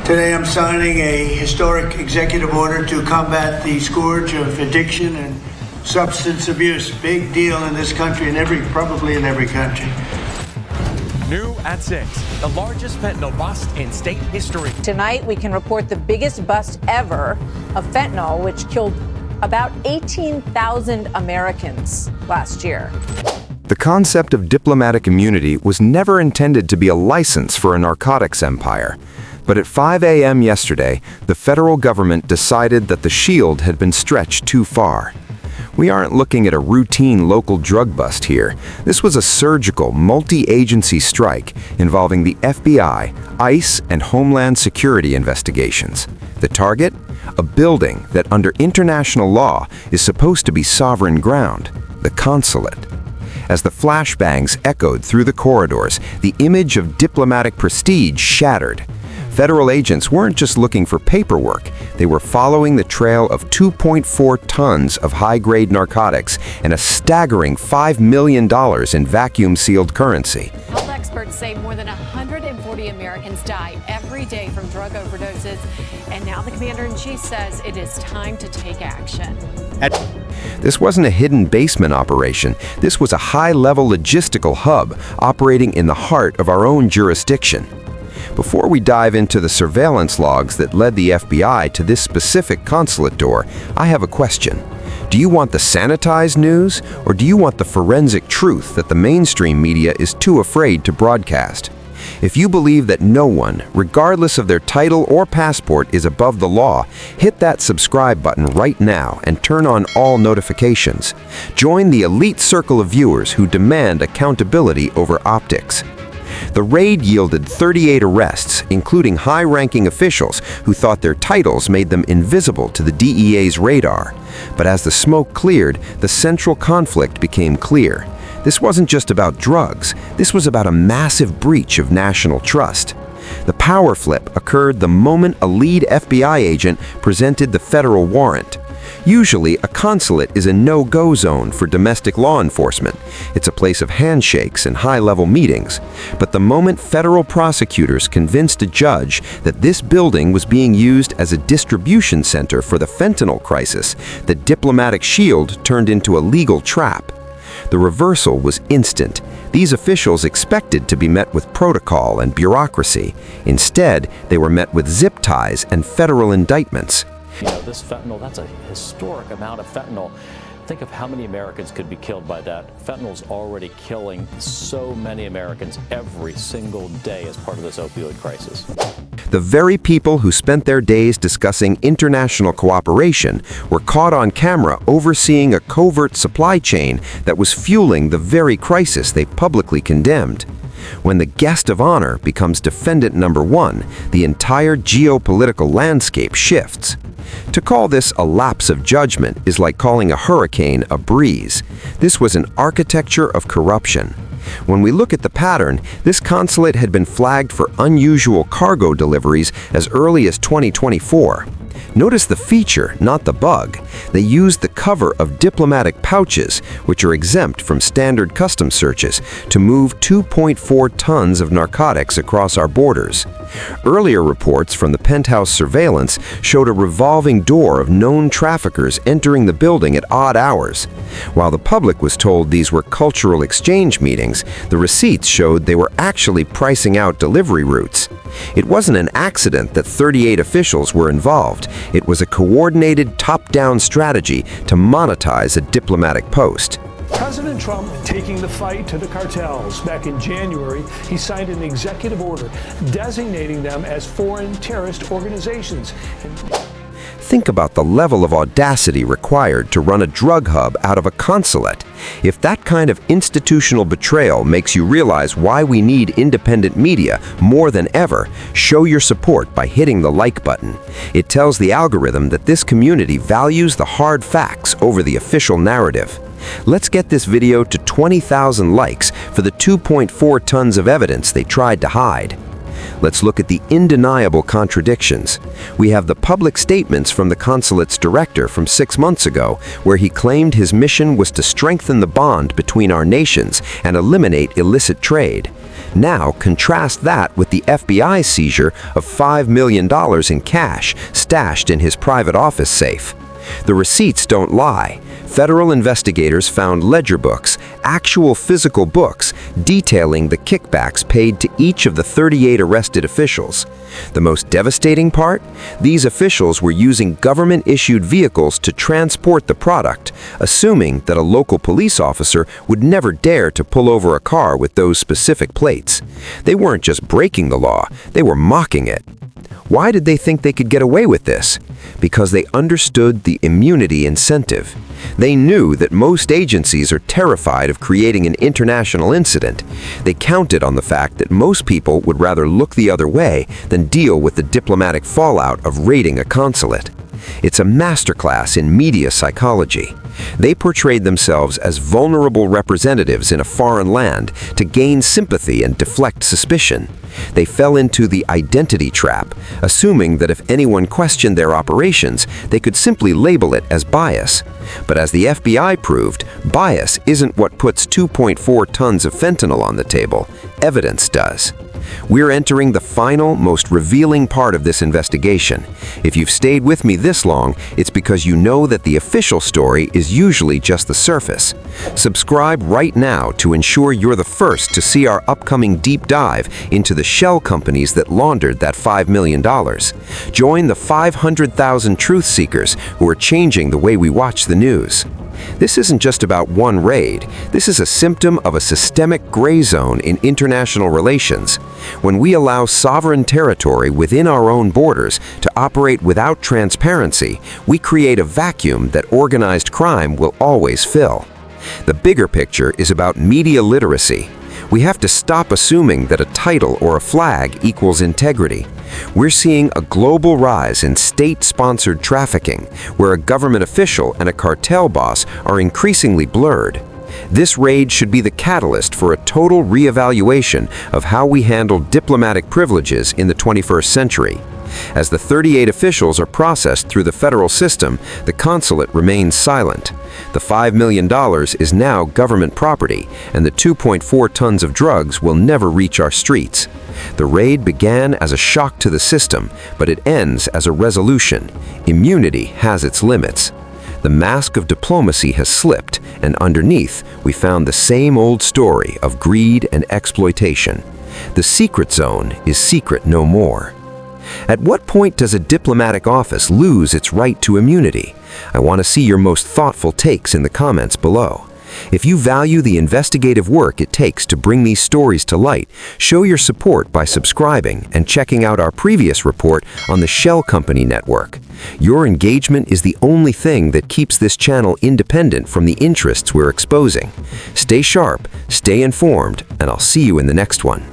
Today I'm signing a historic executive order to combat the scourge of addiction and substance abuse. Big deal in this country and probably in every country. New at 6, the largest fentanyl bust in state history. Tonight we can report the biggest bust ever of fentanyl, which killed about 18,000 Americans last year. The concept of diplomatic immunity was never intended to be a license for a narcotics empire. But at 5 a.m. yesterday, the federal government decided that the shield had been stretched too far. We aren't looking at a routine local drug bust here. This was a surgical, multi-agency strike involving the FBI, ICE, and Homeland Security investigations. The target? A building that under international law is supposed to be sovereign ground, the Consulate. As the flashbangs echoed through the corridors, the image of diplomatic prestige shattered. Federal agents weren't just looking for paperwork, they were following the trail of 2.4 tons of high-grade narcotics and a staggering $5 million in vacuum-sealed currency. Health experts say more than 140 Americans die every day from drug overdoses, and now the commander-in-chief says it is time to take action. This wasn't a hidden basement operation. This was a high-level logistical hub operating in the heart of our own jurisdiction. Before we dive into the surveillance logs that led the FBI to this specific consulate door, I have a question. Do you want the sanitized news, or do you want the forensic truth that the mainstream media is too afraid to broadcast? If you believe that no one, regardless of their title or passport, is above the law, hit that subscribe button right now and turn on all notifications. Join the elite circle of viewers who demand accountability over optics. The raid yielded 38 arrests, including high-ranking officials who thought their titles made them invisible to the DEA's radar. But as the smoke cleared, the central conflict became clear. This wasn't just about drugs. This was about a massive breach of national trust. The power flip occurred the moment a lead FBI agent presented the federal warrant. Usually, a consulate is a no-go zone for domestic law enforcement. It's a place of handshakes and high-level meetings. But the moment federal prosecutors convinced a judge that this building was being used as a distribution center for the fentanyl crisis, the diplomatic shield turned into a legal trap. The reversal was instant. These officials expected to be met with protocol and bureaucracy. Instead, they were met with zip ties and federal indictments. You know, this fentanyl, that's a historic amount of fentanyl. Think of how many Americans could be killed by that. Fentanyl's already killing so many Americans every single day as part of this opioid crisis. The very people who spent their days discussing international cooperation were caught on camera overseeing a covert supply chain that was fueling the very crisis they publicly condemned. When the guest of honor becomes defendant number one, the entire geopolitical landscape shifts. To call this a lapse of judgment is like calling a hurricane a breeze. This was an architecture of corruption. When we look at the pattern, this consulate had been flagged for unusual cargo deliveries as early as 2024. Notice the feature, not the bug. They used the cover of diplomatic pouches, which are exempt from standard customs searches, to move 2.4 tons of narcotics across our borders. Earlier reports from the penthouse surveillance showed a revolving door of known traffickers entering the building at odd hours. While the public was told these were cultural exchange meetings, the receipts showed they were actually pricing out delivery routes. It wasn't an accident that 38 officials were involved. It was a coordinated top-down strategy to monetize a diplomatic post. President Trump taking the fight to the cartels. Back in January, he signed an executive order designating them as foreign terrorist organizations. Think about the level of audacity required to run a drug hub out of a consulate. If that kind of institutional betrayal makes you realize why we need independent media more than ever, show your support by hitting the like button. It tells the algorithm that this community values the hard facts over the official narrative. Let's get this video to 20,000 likes for the 2.4 tons of evidence they tried to hide. Let's look at the undeniable contradictions. We have the public statements from the Consulate's director from 6 months ago, where he claimed his mission was to strengthen the bond between our nations and eliminate illicit trade. Now, contrast that with the FBI seizure of $5 million in cash stashed in his private office safe. The receipts don't lie. Federal investigators found ledger books, actual physical books, detailing the kickbacks paid to each of the 38 arrested officials. The most devastating part? These officials were using government-issued vehicles to transport the product, assuming that a local police officer would never dare to pull over a car with those specific plates. They weren't just breaking the law, they were mocking it. Why did they think they could get away with this? Because they understood the immunity incentive. They knew that most agencies are terrified of creating an international incident. They counted on the fact that most people would rather look the other way than deal with the diplomatic fallout of raiding a consulate. It's a masterclass in media psychology. They portrayed themselves as vulnerable representatives in a foreign land to gain sympathy and deflect suspicion. They fell into the identity trap, assuming that if anyone questioned their operations, they could simply label it as bias. But as the FBI proved, bias isn't what puts 2.4 tons of fentanyl on the table. Evidence does. We're entering the final, most revealing part of this investigation. If you've stayed with me this long, it's because you know that the official story is usually just the surface. Subscribe right now to ensure you're the first to see our upcoming deep dive into the shell companies that laundered that $5 million. Join the 500,000 truth seekers who are changing the way we watch the news. This isn't just about one raid. This is a symptom of a systemic gray zone in international relations. When we allow sovereign territory within our own borders to operate without transparency, we create a vacuum that organized crime will always fill. The bigger picture is about media literacy. We have to stop assuming that a title or a flag equals integrity. We're seeing a global rise in state-sponsored trafficking, where a government official and a cartel boss are increasingly blurred. This raid should be the catalyst for a total reevaluation of how we handle diplomatic privileges in the 21st century. As the 38 officials are processed through the federal system, the consulate remains silent. The $5 million is now government property, and the 2.4 tons of drugs will never reach our streets. The raid began as a shock to the system, but it ends as a resolution. Immunity has its limits. The mask of diplomacy has slipped, and underneath, we found the same old story of greed and exploitation. The secret zone is secret no more. At what point does a diplomatic office lose its right to immunity? I want to see your most thoughtful takes in the comments below. If you value the investigative work it takes to bring these stories to light, show your support by subscribing and checking out our previous report on the Shell Company network. Your engagement is the only thing that keeps this channel independent from the interests we're exposing. Stay sharp, stay informed, and I'll see you in the next one.